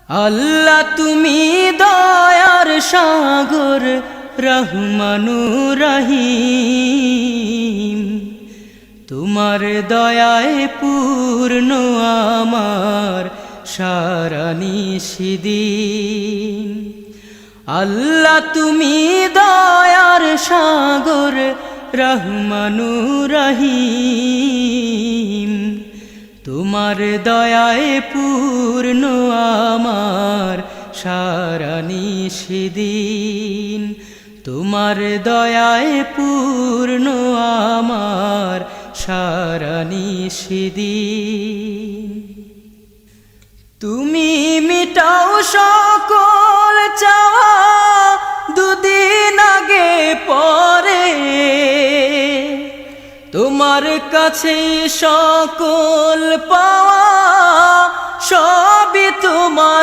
আল্লাহ তুমি দয়ার সাগর রহমানুর রহিম, তোমার দয়ায় পূর্ণ আমার সারা নিশিদিন। আল্লাহ তুমি দয়ার সাগর রহমানুর রহিম, তোমার দয়ায় পূর্ণ আমার সারা নিশিদিন। তোমার দয়ায় পূর্ণ আমার সারা নিশিদিন। তুমি মিটাও সকল চাওয়া দুদিন আগে পরে, তোমার কাছে সকল পাওয়া সবই তোমার